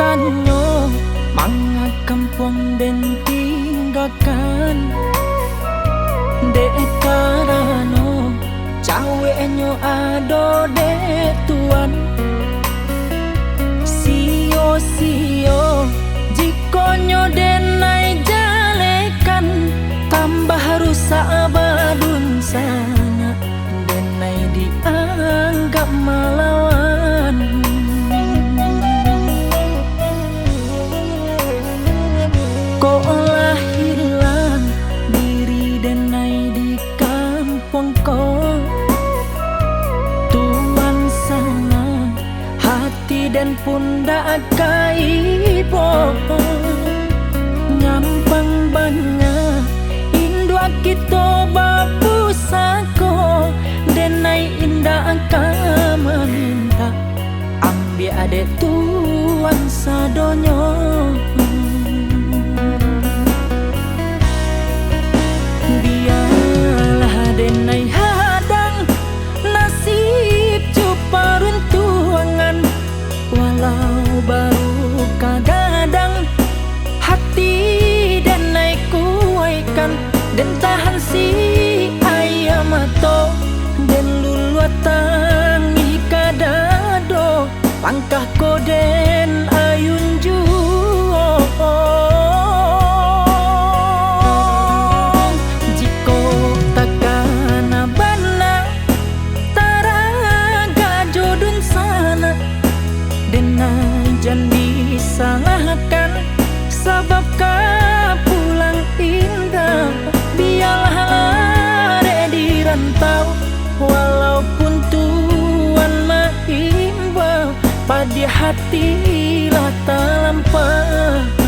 tanyo mga kampung den tinggakan dek karano cawe nyo ado de tuan sio jikonyo denai jalekan tambah rusak badun sana denai dianggap melawan kok lah hilang diri denai di kampung ko tuan sana hati dan pundak kaibo nyampang banyak indua kita bapusako denai indah kama minta ambil adek tuan sadonyo biarlah denai hadang nasib cupa runtuangan walau baru kagadang hati dan naik kuaikan dan tahan si ayam atau dan luluatan ikadado pangkah koden ayun juo jiko takkan abana taraga jodun sana denai janji salahkan sebab pulang indah biarlah lare di rantau walaupun tuan maimbau pada hatilah tak lampau.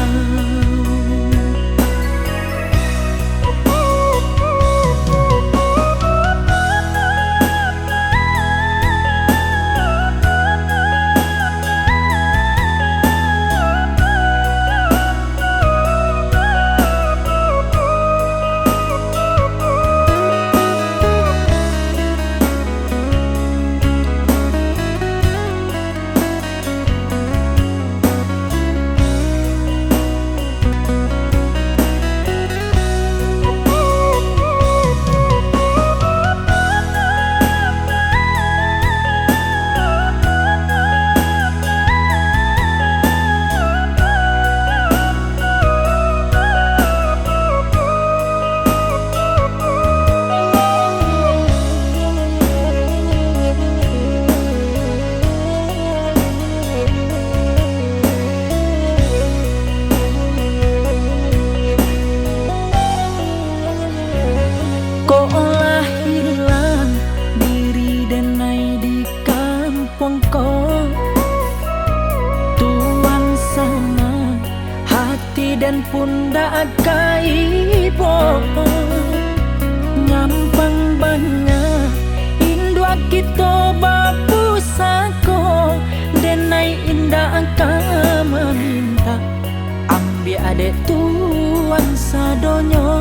Dan pundak kaibo nyampang banyak indua kita bapusako denai indah kama minta ambil adek tuan sadonyo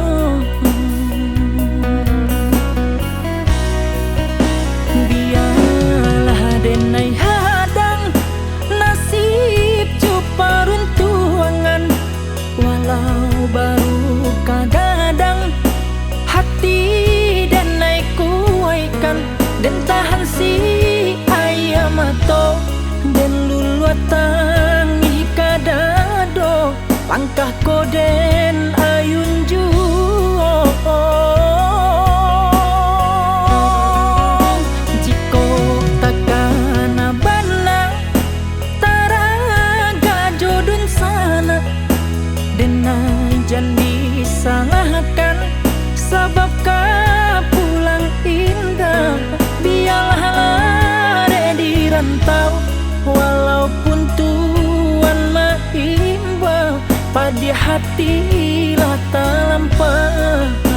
biarlah denai hadang nasib cupa runtuangan walau baru kagadang hati dan naik kuaikan dan tahan si ayam atau dan luluatan ikadado pangkah koden ayun juo jiko takkan abana taraga jodun sana denai janji salahkan sebab pulang indah biarlah lare di rantau walaupun tuan maimbau pada hatilah tak lampau.